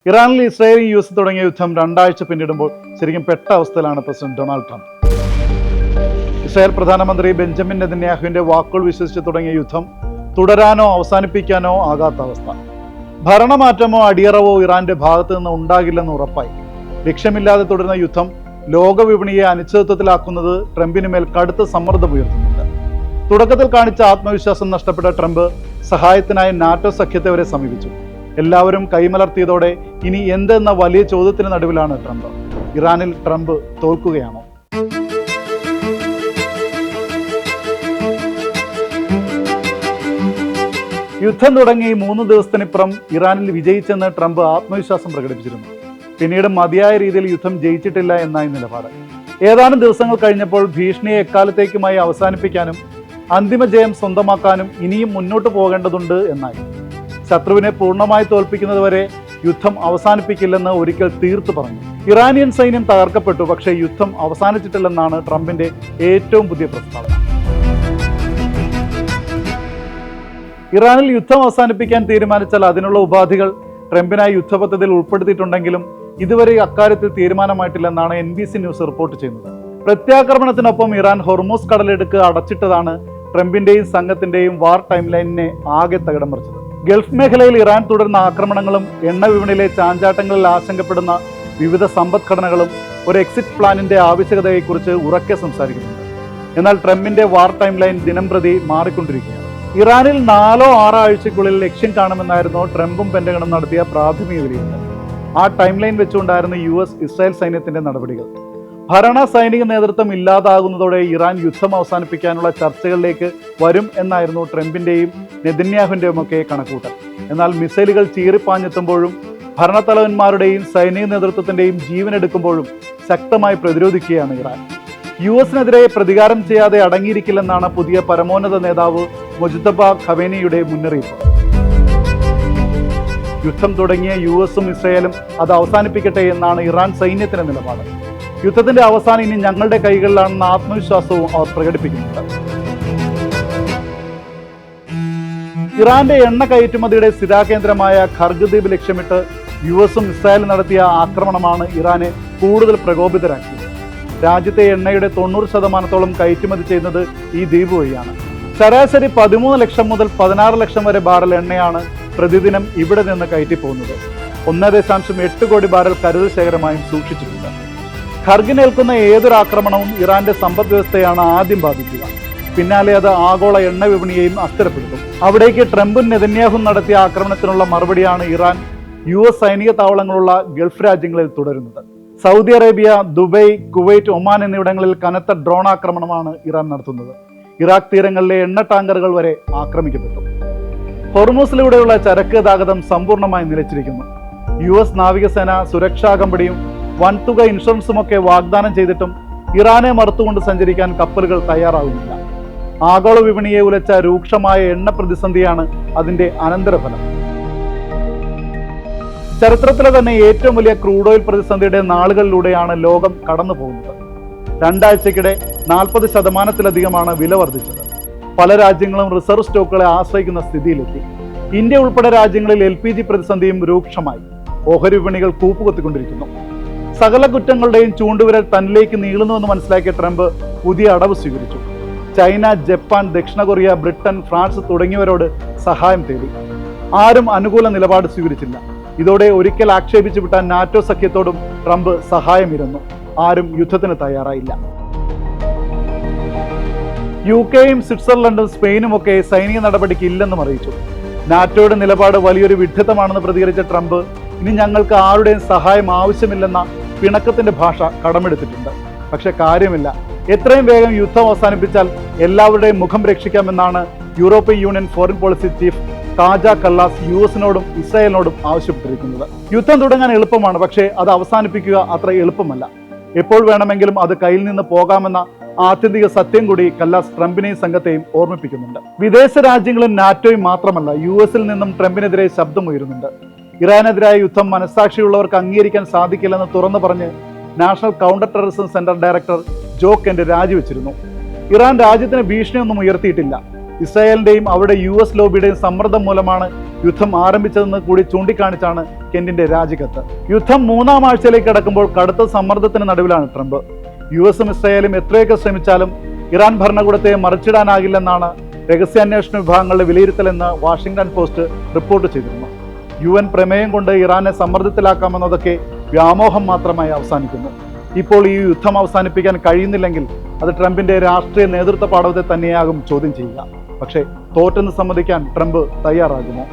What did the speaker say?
ഇറാനിൽ ഇസ്രായേലും U S തുടങ്ങിയ യുദ്ധം രണ്ടാഴ്ച പിന്നിടുമ്പോൾ ശരിക്കും പെട്ട അവസ്ഥയിലാണ് പ്രസിഡന്റ് ഡൊണാൾഡ് ട്രംപ്. ഇസ്രായേൽ പ്രധാനമന്ത്രി ബെഞ്ചമിൻ നെതന്യാഹുവിന്റെ വാക്കുകൾ വിശ്വസിച്ച് തുടങ്ങിയ യുദ്ധം തുടരാനോ അവസാനിപ്പിക്കാനോ ആകാത്ത അവസ്ഥ. ഭരണമാറ്റമോ അടിയറവോ ഇറാന്റെ ഭാഗത്തു നിന്ന് ഉണ്ടാകില്ലെന്ന് ഉറപ്പായി. ലക്ഷ്യമില്ലാതെ തുടരുന്ന യുദ്ധം ലോകവിപണിയെ അനിശ്ചിതത്വത്തിലാക്കുന്നത് ട്രംപിന് മേൽ കടുത്ത സമ്മർദ്ദം ഉയർത്തുന്നുണ്ട്. തുടക്കത്തിൽ കാണിച്ച ആത്മവിശ്വാസം നഷ്ടപ്പെട്ട ട്രംപ് സഹായത്തിനായി നാറ്റോ സഖ്യത്തെ വരെ സമീപിച്ചു. എല്ലാവരും കൈമലർത്തിയതോടെ ഇനി എന്തെന്ന വലിയ ചോദ്യത്തിന് നടുവിലാണ് ട്രംപ്. ഇറാനിൽ ട്രംപ് തോൽക്കുകയാണോ? യുദ്ധം തുടങ്ങി 3 ദിവസത്തിനിപ്പുറം ഇറാനിൽ വിജയിച്ചെന്ന് ട്രംപ് ആത്മവിശ്വാസം പ്രകടിപ്പിച്ചിരുന്നു. പിന്നീട് മതിയായ രീതിയിൽ യുദ്ധം ജയിച്ചിട്ടില്ല എന്നായി നിലപാട്. ഏതാനും ദിവസങ്ങൾ കഴിഞ്ഞപ്പോൾ ഭീഷണിയെ എക്കാലത്തേക്കുമായി അവസാനിപ്പിക്കാനും അന്തിമ ജയം സ്വന്തമാക്കാനും ഇനിയും മുന്നോട്ട് പോകേണ്ടതുണ്ട് എന്നായി. ശത്രുവിനെ പൂർണ്ണമായി തോൽപ്പിക്കുന്നതുവരെ യുദ്ധം അവസാനിപ്പിക്കില്ലെന്ന് ഒരിക്കൽ തീർത്തു പറഞ്ഞു. ഇറാനിയൻ സൈന്യം തകർക്കപ്പെട്ടു, പക്ഷേ യുദ്ധം അവസാനിച്ചിട്ടില്ലെന്നാണ് ട്രംപിന്റെ ഏറ്റവും പുതിയ പ്രസ്താവന. ഇറാനിൽ യുദ്ധം അവസാനിപ്പിക്കാൻ തീരുമാനിച്ചാൽ അതിനുള്ള ഉപാധികൾ ട്രംപിനായി യുദ്ധപദ്ധതിയിൽ ഉൾപ്പെടുത്തിയിട്ടുണ്ടെങ്കിലും ഇതുവരെ അക്കാര്യത്തിൽ തീരുമാനമായിട്ടില്ലെന്നാണ് NBC ന്യൂസ് റിപ്പോർട്ട് ചെയ്യുന്നത്. പ്രത്യാക്രമണത്തിനൊപ്പം ഇറാൻ ഹൊർമൂസ് കടലിടുക്ക് അടച്ചിട്ടതാണ് ട്രംപിന്റെയും സംഘത്തിന്റെയും വാർ ടൈം ലൈനിനെ ആകെ തകിടം മറിച്ചത്. ഗൾഫ് മേഖലയിൽ ഇറാൻ തുടർന്ന ആക്രമണങ്ങളും എണ്ണ വിപണിയിലെ ചാഞ്ചാട്ടങ്ങളിൽ ആശങ്കപ്പെടുന്ന വിവിധ സമ്പദ്ഘടനകളും ഒരു എക്സിറ്റ് പ്ലാനിന്റെ ആവശ്യകതയെക്കുറിച്ച് ഉറക്കെ സംസാരിക്കുന്നുണ്ട്. എന്നാൽ ട്രംപിന്റെ വാർ ടൈം ലൈൻ ദിനംപ്രതി മാറിക്കൊണ്ടിരിക്കുകയാണ്. ഇറാനിൽ 4 or 6 ആഴ്ചയ്ക്കുള്ളിൽ ലക്ഷ്യം കാണുമെന്നായിരുന്നു ട്രംപും പെന്റഗണും നടത്തിയ പ്രാഥമിക വിലയിരുത്തൽ. ആ ടൈം ലൈൻ വെച്ചുകൊണ്ടായിരുന്നു US ഇസ്രായേൽ സൈന്യത്തിന്റെ നടപടികൾ. ഭരണ സൈനിക നേതൃത്വം ഇല്ലാതാകുന്നതോടെ ഇറാൻ യുദ്ധം അവസാനിപ്പിക്കാനുള്ള ചർച്ചകളിലേക്ക് വരും എന്നായിരുന്നു ട്രംപിന്റെയും നെതന്യാഹുവിന്റെയും ഒക്കെ കണക്കൂട്ടൽ. എന്നാൽ മിസൈലുകൾ ചീറിപ്പാഞ്ഞെത്തുമ്പോഴും ഭരണത്തലവന്മാരുടെയും സൈനിക നേതൃത്വത്തിന്റെയും ജീവനെടുക്കുമ്പോഴും ശക്തമായി പ്രതിരോധിക്കുകയാണ് ഇറാൻ. US-നെതിരെ പ്രതികാരം ചെയ്യാതെ അടങ്ങിയിരിക്കില്ലെന്നാണ് പുതിയ പരമോന്നത നേതാവ് മുജ്തബ ഖമേനിയുടെ മുന്നറിയിപ്പ്. യുദ്ധം തുടങ്ങിയ US-ഉം ഇസ്രായേലും അത് അവസാനിപ്പിക്കട്ടെ എന്നാണ് ഇറാൻ സൈന്യത്തിന്റെ നിലപാട്. യുദ്ധത്തിന്റെ അവസാനം ഇനി ഞങ്ങളുടെ കൈകളിലാണെന്ന ആത്മവിശ്വാസവും അവർ പ്രകടിപ്പിക്കുന്നുണ്ട്. ഇറാന്റെ എണ്ണ കയറ്റുമതിയുടെ സ്ഥിരാകേന്ദ്രമായ ഖർഗ് ദ്വീപ് ലക്ഷ്യമിട്ട് US-ഉം ഇസ്രായേലും നടത്തിയ ആക്രമണമാണ് ഇറാനെ കൂടുതൽ പ്രകോപിതരാക്കിയത്. രാജ്യത്തെ എണ്ണയുടെ 90% കയറ്റുമതി ചെയ്യുന്നത് ഈ ദ്വീപ് വഴിയാണ്. ശരാശരി 13 ലക്ഷം മുതൽ 16 ലക്ഷം വരെ ബാരൽ എണ്ണയാണ് പ്രതിദിനം ഇവിടെ നിന്ന് കയറ്റിപ്പോകുന്നത്. 1.8 കോടി ബാരൽ കരുതൽ ശേഖരമായും സൂക്ഷിച്ചിട്ടുണ്ട്. ഖർഗിനേൽക്കുന്ന ഏതൊരു ആക്രമണവും ഇറാന്റെ സമ്പദ് വ്യവസ്ഥയാണ് ആദ്യം ബാധിക്കുക. പിന്നാലെ അത് ആഗോള എണ്ണ വിപണിയെയും അസ്ഥിരപ്പെടുത്തും. അവിടേക്ക് ട്രംപും നെതന്യാഹുവും നടത്തിയ ആക്രമണത്തിനുള്ള മറുപടിയാണ് ഇറാൻ US സൈനിക താവളങ്ങളുള്ള ഗൾഫ് രാജ്യങ്ങളിൽ തുടരുന്നത്. Saudi Arabia, Dubai, Kuwait, Oman എന്നിവിടങ്ങളിൽ കനത്ത ഡ്രോൺ ആക്രമണമാണ് ഇറാൻ നടത്തുന്നത്. ഇറാഖ് തീരങ്ങളിലെ എണ്ണ ടാങ്കറുകൾ വരെ ആക്രമിക്കപ്പെട്ടു. ഹൊർമൂസിലൂടെയുള്ള ചരക്ക് ഗതാഗതം സമ്പൂർണ്ണമായി നിലച്ചിരിക്കുന്നു. US നാവികസേന സുരക്ഷാ കമ്പനിയും വൻതുക ഇൻഷുറൻസുമൊക്കെ വാഗ്ദാനം ചെയ്തിട്ടും ഇറാനെ മറുത്തുകൊണ്ട് സഞ്ചരിക്കാൻ കപ്പലുകൾ തയ്യാറാകുന്നില്ല. ആഗോള വിപണിയെ ഉലച്ച രൂക്ഷമായ എണ്ണ പ്രതിസന്ധിയാണ് അതിന്റെ അനന്തരഫലം. ചരിത്രത്തിലെ തന്നെ ഏറ്റവും വലിയ ക്രൂഡ് ഓയിൽ പ്രതിസന്ധിയുടെ നാളുകളിലൂടെയാണ് ലോകം കടന്നു പോകുന്നത്. 2 ആഴ്ചക്കിടെ 40% വില വർദ്ധിച്ചത്. പല രാജ്യങ്ങളും റിസർവ് സ്റ്റോക്കുകളെ ആശ്രയിക്കുന്ന സ്ഥിതിയിലെത്തി. ഇന്ത്യ ഉൾപ്പെടെ രാജ്യങ്ങളിൽ LPG പ്രതിസന്ധിയും രൂക്ഷമായി. ഓഹരി വിപണികൾ കൂപ്പുകൊത്തിക്കൊണ്ടിരിക്കുന്നു. സകല കുറ്റങ്ങളുടെയും ചൂണ്ടുവിരൽ തന്നിലേക്ക് നീളുന്നുവെന്ന് മനസ്സിലാക്കിയ ട്രംപ് പുതിയ അടവ് സ്വീകരിച്ചു. ചൈന, ജപ്പാൻ, ദക്ഷിണ കൊറിയ, ബ്രിട്ടൻ, ഫ്രാൻസ് തുടങ്ങിയവരോട് സഹായം തേടി. ആരും അനുകൂല നിലപാട് സ്വീകരിച്ചില്ല. ഇതോടെ ഒരിക്കൽ ആക്ഷേപിച്ചു വിട്ട നാറ്റോ സഖ്യത്തോടും ട്രംപ് സഹായമിരുന്നു. ആരും യുദ്ധത്തിന് തയ്യാറായില്ല. UK-യും സ്വിറ്റ്സർലൻഡും സ്പെയിനും ഒക്കെ സൈനിക നടപടിക്ക് ഇല്ലെന്നും അറിയിച്ചു. നാറ്റോയുടെ നിലപാട് വലിയൊരു വിഡ്ഢിത്തമാണെന്ന് പ്രതികരിച്ച ട്രംപ് ഇനി ഞങ്ങൾക്ക് ആരുടെയും സഹായം ആവശ്യമില്ലെന്ന പിണക്കത്തിന്റെ ഭാഷ കടമെടുത്തിട്ടുണ്ട്. പക്ഷെ കാര്യമില്ല, എത്രയും വേഗം യുദ്ധം അവസാനിപ്പിച്ചാൽ എല്ലാവരുടെയും മുഖം രക്ഷിക്കാമെന്നാണ് European Union foreign policy chief Kaja Kallas US-നോടും ഇസ്രായേലിനോടും ആവശ്യപ്പെട്ടിരിക്കുന്നത്. യുദ്ധം തുടങ്ങാൻ എളുപ്പമാണ്, പക്ഷേ അത് അവസാനിപ്പിക്കുക അത്ര എളുപ്പമല്ല. എപ്പോൾ വേണമെങ്കിലും അത് കയ്യിൽ നിന്ന് പോകാമെന്ന ആത്യന്തിക സത്യം കൂടി കല്ലാസ് ട്രംപിനെയും സംഘത്തെയും ഓർമ്മിപ്പിക്കുന്നുണ്ട്. വിദേശ രാജ്യങ്ങളും നാറ്റോയും മാത്രമല്ല, US-ൽ നിന്നും ട്രംപിനെതിരെ ശബ്ദമുയരുന്നുണ്ട്. ഇറാനെതിരായ യുദ്ധം മനസ്സാക്ഷിയുള്ളവർക്ക് അംഗീകരിക്കാൻ സാധിക്കില്ലെന്ന് തുറന്നു പറഞ്ഞ് national counter terrorism centre director Joe Kent രാജിവെച്ചിരുന്നു. ഇറാൻ രാജ്യത്തിന് ഭീഷണിയൊന്നും ഉയർത്തിയിട്ടില്ല. ഇസ്രായേലിന്റെയും അവിടെ US ലോബിയുടെയും സമ്മർദ്ദം മൂലമാണ് യുദ്ധം ആരംഭിച്ചതെന്ന് കൂടി ചൂണ്ടിക്കാണിച്ചാണ് കെന്റിന്റെ രാജിക്കത്ത്. യുദ്ധം 3-ാം ആഴ്ചയിലേക്ക് കടക്കുമ്പോൾ കടുത്ത സമ്മർദ്ദത്തിന് നടുവിലാണ് ട്രംപ്. US ഇസ്രായേലും എത്രയൊക്കെ ശ്രമിച്ചാലും ഇറാൻ ഭരണകൂടത്തെ മറിച്ചിടാനാകില്ലെന്നാണ് രഹസ്യാന്വേഷണ വിഭാഗങ്ങളുടെ വിലയിരുത്തലെന്ന് വാഷിംഗ്ടൺ പോസ്റ്റ് റിപ്പോർട്ട് ചെയ്തിരുന്നു. UN പ്രമേയം കൊണ്ട് ഇറാനെ സമ്മർദ്ദത്തിലാക്കാമെന്നതൊക്കെ വ്യാമോഹം മാത്രമായി അവസാനിക്കുന്നു. ഇപ്പോൾ ഈ യുദ്ധം അവസാനിപ്പിക്കാൻ കഴിയുന്നില്ലെങ്കിൽ അത് ട്രംപിന്റെ രാഷ്ട്രീയ നേതൃത്വ പാടവത്തെ തന്നെയാകും ചോദ്യം ചെയ്യുക. പക്ഷേ തോറ്റെന്ന് സമ്മതിക്കാൻ ട്രംപ് തയ്യാറാകുമോ?